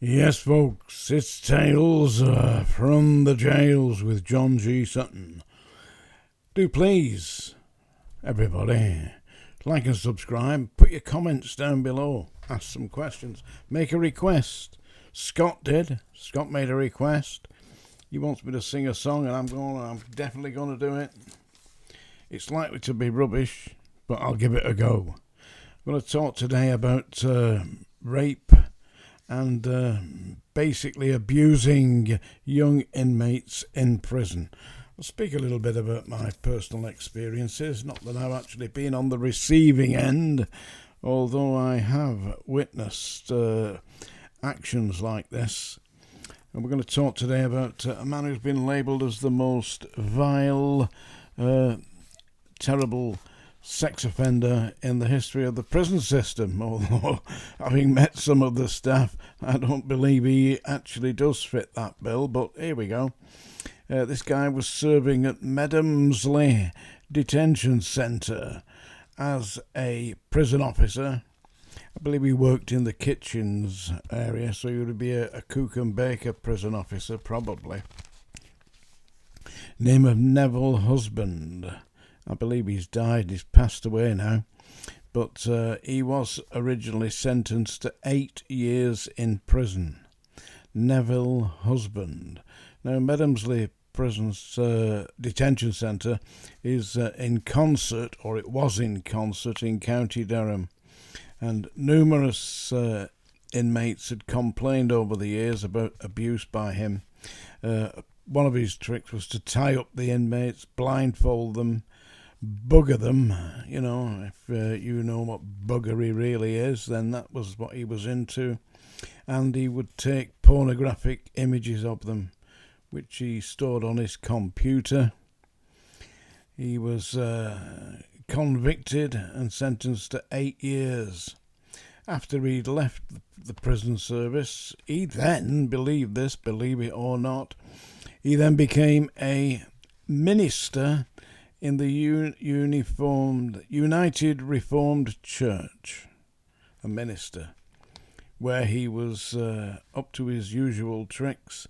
Yes, folks, it's Tales from the Jails with John G. Sutton. Do please, everybody, like and subscribe, put your comments down below, ask some questions, make a request. Scott made a request. He wants me to sing a song, and I'm definitely going to do it. It's likely to be rubbish, but I'll give it a go. I'm going to talk today about rape and basically abusing young inmates in prison. I'll speak a little bit about my personal experiences, not that I've actually been on the receiving end, although I have witnessed actions like this. And we're going to talk today about a man who's been labelled as the most vile, terrible sex offender in the history of the prison system, although having met some of the staff, I don't believe he actually does fit that bill, but here we go. This guy was serving at Medemsley Detention Centre as a prison officer. I believe he worked in the kitchens area, so he would be a cook and baker prison officer, probably. Name of Neville Husband. I believe he's died, he's passed away now. But he was originally sentenced to 8 years in prison. Neville Husband. Now, Medemsley Prison's Detention Centre is in Concert, or it was in Concert, in County Durham. And numerous inmates had complained over the years about abuse by him. One of his tricks was to tie up the inmates, blindfold them, bugger them. You know, if you know what buggery really is, then that was what he was into. And he would take pornographic images of them, which he stored on his computer. He was convicted and sentenced to 8 years. After he'd left the prison service, he then, believe it or not, he then became a minister in the United Reformed Church, a minister, where he was up to his usual tricks,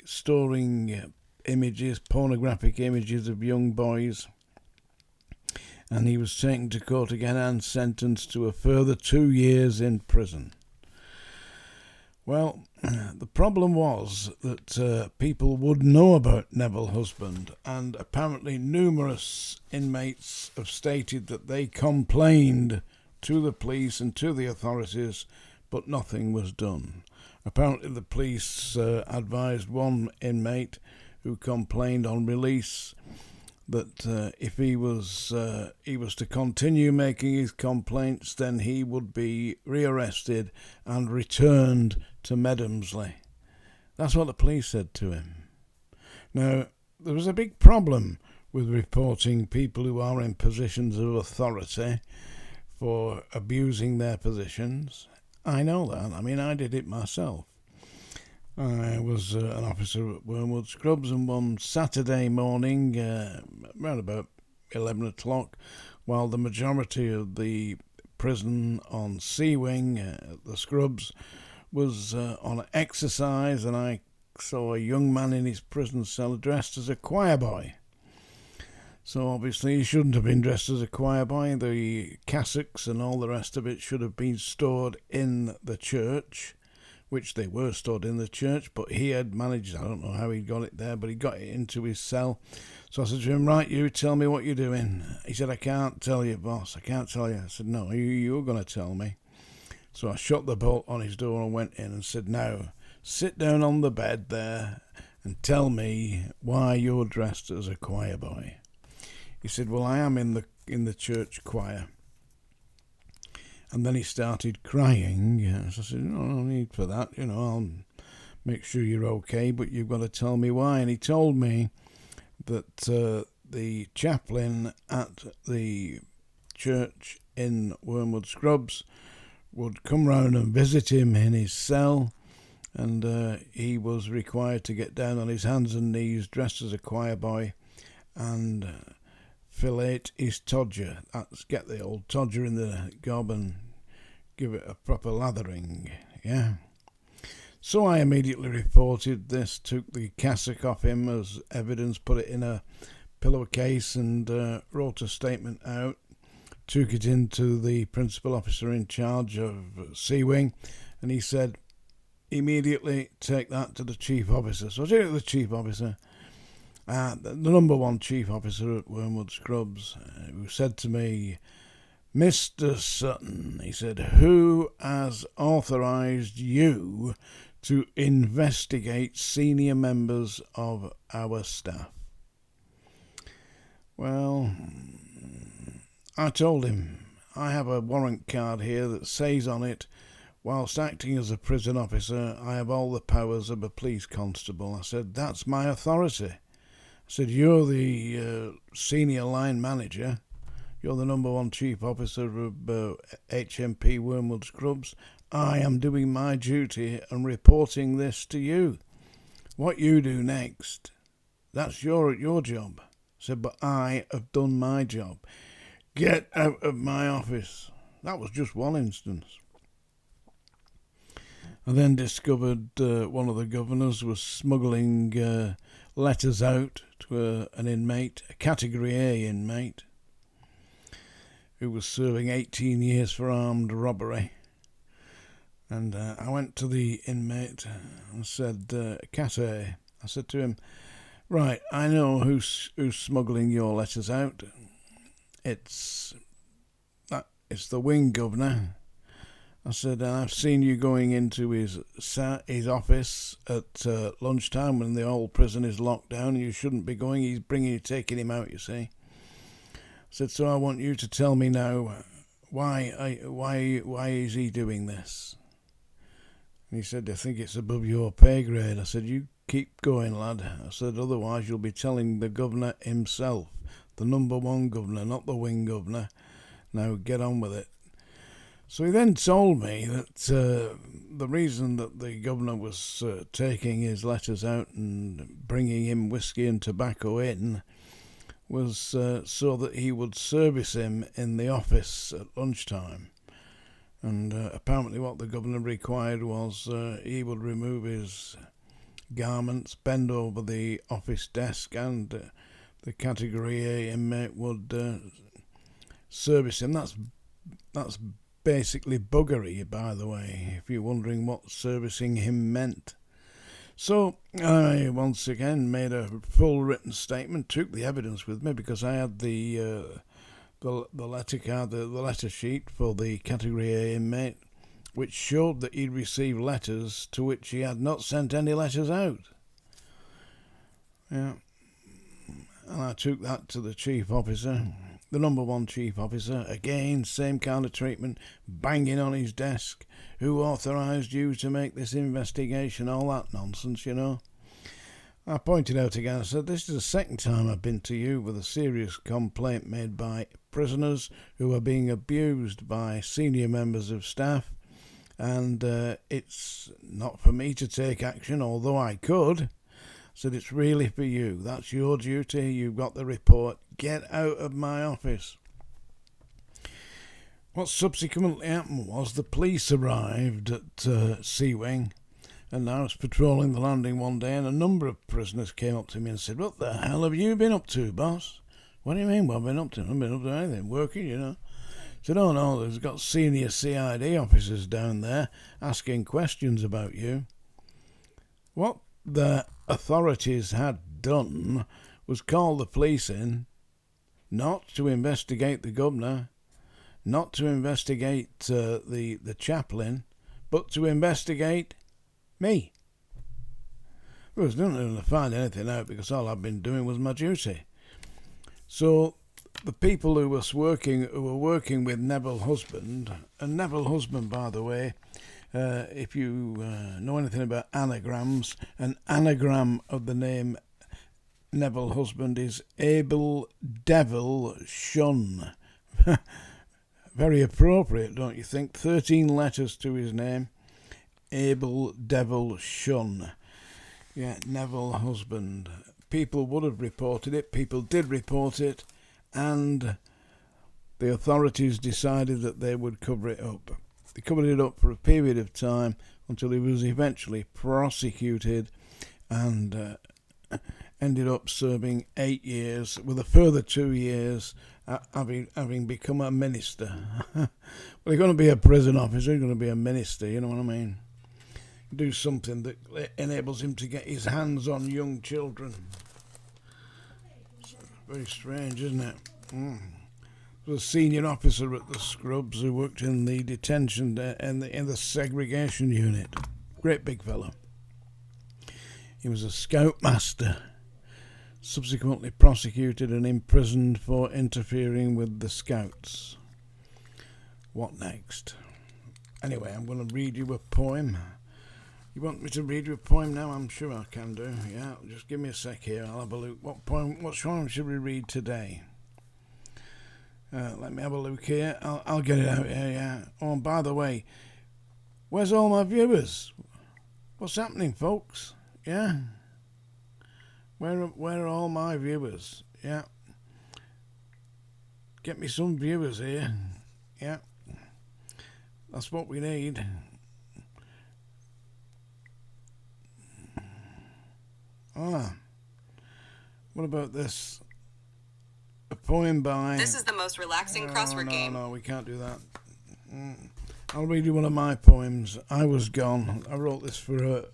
storing images, pornographic images of young boys, and he was taken to court again and sentenced to a further 2 years in prison. Well, the problem was that people would know about Neville Husband, and apparently numerous inmates have stated that they complained to the police and to the authorities, but nothing was done. Apparently the police advised one inmate who complained on release that if he was to continue making his complaints, then he would be rearrested and returned to Medemsley. That's what the police said to him. Now, there was a big problem with reporting people who are in positions of authority for abusing their positions. I know that. I mean, I did it myself. I was an officer at Wormwood Scrubs, and one Saturday morning, around about 11 o'clock, while the majority of the prison on C Wing, the Scrubs, was on exercise, and I saw a young man in his prison cell dressed as a choir boy. So obviously he shouldn't have been dressed as a choir boy. The cassocks and all the rest of it should have been stored in the church, which they were stored in the church, but he had managed, I don't know how he got it there, but he got it into his cell. So I said to him, right, you tell me what you're doing. He said, I can't tell you, boss, I can't tell you. I said, no, you're going to tell me. So I shut the bolt on his door and went in and said, now, sit down on the bed there and tell me why you're dressed as a choir boy. He said, well, I am in the church choir. And then he started crying. So I said, no need for that. I'll make sure you're okay, but you've got to tell me why. And he told me that the chaplain at the church in Wormwood Scrubs would come round and visit him in his cell, and he was required to get down on his hands and knees dressed as a choir boy and fillet his todger. That's get the old todger in the gob and give it a proper lathering, yeah. So I immediately reported this, took the cassock off him as evidence, put it in a pillowcase and wrote a statement out, took it into the principal officer in charge of C Wing, and he said, immediately take that to the chief officer. So I took it to the chief officer, the number one chief officer at Wormwood Scrubs, who said to me, Mr. Sutton, he said, who has authorised you to investigate senior members of our staff? Well, I told him, I have a warrant card here that says on it, whilst acting as a prison officer, I have all the powers of a police constable. I said, that's my authority. I said, you're the senior line manager. You're the number one chief officer of HMP Wormwood Scrubs. I am doing my duty and reporting this to you. What you do next, that's your job. I said, but I have done my job. Get out of my office. That was just one instance. I then discovered one of the governors was smuggling letters out to an inmate, a Category A inmate, who was serving 18 years for armed robbery. And I went to the inmate and said, Cat A, I said to him, right, I know who's smuggling your letters out. It's the wing governor. I said, I've seen you going into his office at lunchtime when the whole prison is locked down and you shouldn't be going. He's taking him out, you see. I said, so I want you to tell me now, why is he doing this? And he said, I think it's above your pay grade. I said, you keep going, lad. I said, otherwise you'll be telling the governor himself, the number one governor, not the wing governor. Now get on with it. So he then told me that the reason that the governor was taking his letters out and bringing him whiskey and tobacco in was so that he would service him in the office at lunchtime. And apparently what the governor required was he would remove his garments, bend over the office desk, and the Category A inmate would service him. That's basically buggery, by the way, if you're wondering what servicing him meant. So I once again made a full written statement, took the evidence with me because I had the letter card, the letter sheet for the Category A inmate, which showed that he'd received letters to which he had not sent any letters out. Yeah, and I took that to the chief officer. The number one chief officer, again, same kind of treatment, banging on his desk. Who authorised you to make this investigation? All that nonsense, you know. I pointed out again, I said, this is the second time I've been to you with a serious complaint made by prisoners who are being abused by senior members of staff, and it's not for me to take action, although I could. I said, it's really for you. That's your duty. You've got the report. Get out of my office. What subsequently happened was the police arrived at Sea Wing, and I was patrolling the landing one day, and a number of prisoners came up to me and said, what the hell have you been up to, boss? What do you mean, what I've been up to? I haven't been up to anything, working, you know. I said, oh no, there's got senior CID officers down there asking questions about you. What the authorities had done was call the police in, not to investigate the governor, not to investigate the chaplain, but to investigate me. There was nothing to find anything out because all I've been doing was my duty. So the people who were working with Neville Husband, and Neville Husband, by the way, if you know anything about anagrams, an anagram of the name Neville Husband is Able Devil Shun. Very appropriate, don't you think? 13 letters to his name. Able Devil Shun. Yeah, Neville Husband. People would have reported it. People did report it. And the authorities decided that they would cover it up. They covered it up for a period of time until he was eventually prosecuted and ended up serving 8 years, with a further 2 years having become a minister. Well, he's going to be a prison officer, he's going to be a minister, you know what I mean? Do something that enables him to get his hands on young children. It's very strange, isn't it? There was a senior officer at the Scrubs who worked in the detention in the segregation unit. Great big fellow. He was a scoutmaster, subsequently prosecuted and imprisoned for interfering with the scouts. What next? Anyway, I'm going to read you a poem. You want me to read you a poem now? I'm sure I can do. Yeah, just give me a sec here. I'll have a look. What poem should we read today? Let me have a look here. I'll get it out here, yeah. Oh, and by the way, where's all my viewers? What's happening, folks? Yeah? Where are all my viewers? Yeah. Get me some viewers here. Yeah. That's what we need. What about this? A poem by... This is the most relaxing crossword game. No, we can't do that. I'll read you one of my poems. I Was Gone. I wrote this for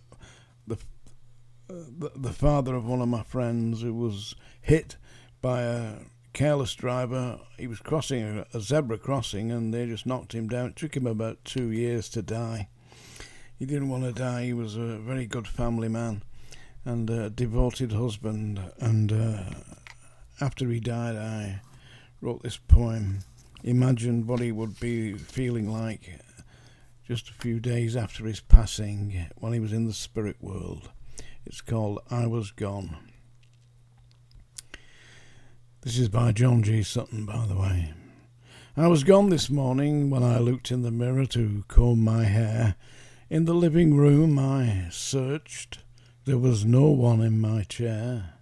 the father of one of my friends who was hit by a careless driver. He was crossing a zebra crossing and they just knocked him down. It took him about 2 years to die. He didn't want to die. He was a very good family man and a devoted husband, and after he died I wrote this poem. Imagined what he would be feeling like just a few days after his passing when he was in the spirit world. It's called I Was Gone. This is by John G. Sutton, by the way. I was gone this morning when I looked in the mirror to comb my hair. In the living room I searched. There was no one in my chair.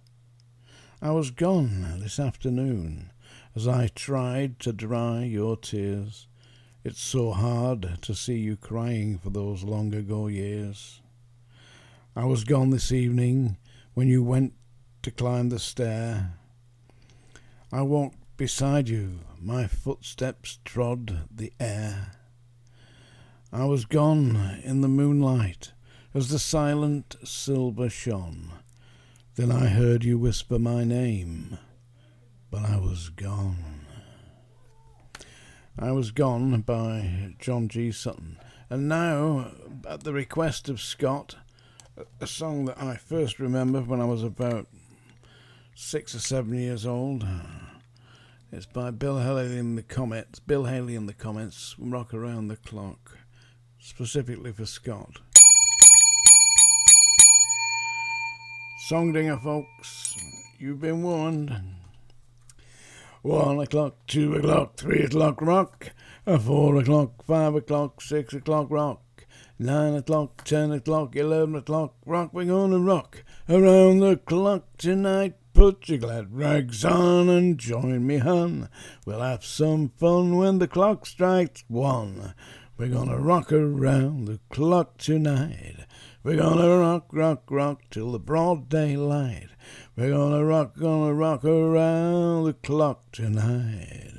I was gone this afternoon as I tried to dry your tears. It's so hard to see you crying for those long ago years. I was gone this evening when you went to climb the stair. I walked beside you, my footsteps trod the air. I was gone in the moonlight as the silent silver shone. Then I heard you whisper my name, but I was gone. I Was Gone by John G. Sutton. And now, at the request of Scott, a song that I first remember when I was about 6 or 7 years old. It's by Bill Haley and the Comets, Rock Around the Clock, specifically for Scott. Song dinger, folks, you've been warned. 1 o'clock, 2 o'clock, 3 o'clock rock, 4 o'clock, 5 o'clock, 6 o'clock rock, 9 o'clock, 10 o'clock, 11 o'clock rock. We're gonna rock around the clock tonight. Put your glad rags on and join me, hun. We'll have some fun when the clock strikes 1. We're gonna rock around the clock tonight. We're gonna rock, rock, rock till the broad daylight. We're gonna rock around the clock tonight.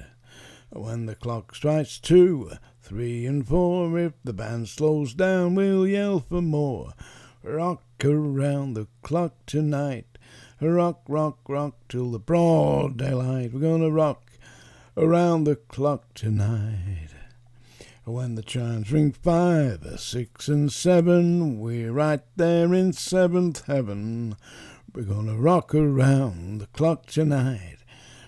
When the clock strikes 2, 3 and 4, if the band slows down, we'll yell for more. Rock around the clock tonight. Rock, rock, rock till the broad daylight. We're gonna rock around the clock tonight. When the chimes ring 5, 6 and 7, we're right there in 7th heaven. We're gonna rock around the clock tonight.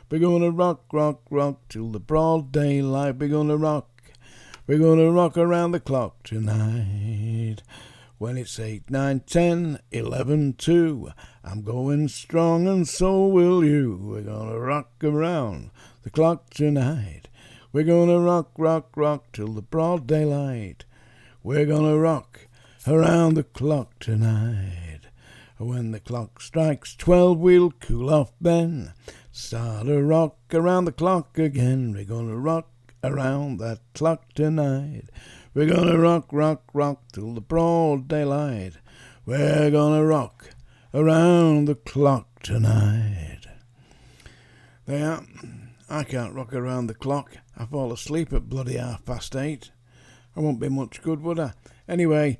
We're gonna rock, rock, rock till the broad daylight. We're gonna rock around the clock tonight. When it's 8, 9, 10, 11, 2, I'm going strong and so will you. We're gonna rock around the clock tonight. We're gonna rock, rock, rock till the broad daylight. We're gonna rock around the clock tonight. When the clock strikes 12, we'll cool off then. Start a rock around the clock again. We're gonna rock around that clock tonight. We're gonna rock, rock, rock till the broad daylight. We're gonna rock around the clock tonight. There, I can't rock around the clock. I fall asleep at bloody 8:30. I won't be much good, would I? Anyway,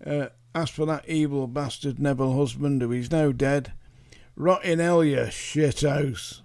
as for that evil bastard Neville husband, who is now dead, rot in hell, you shithouse.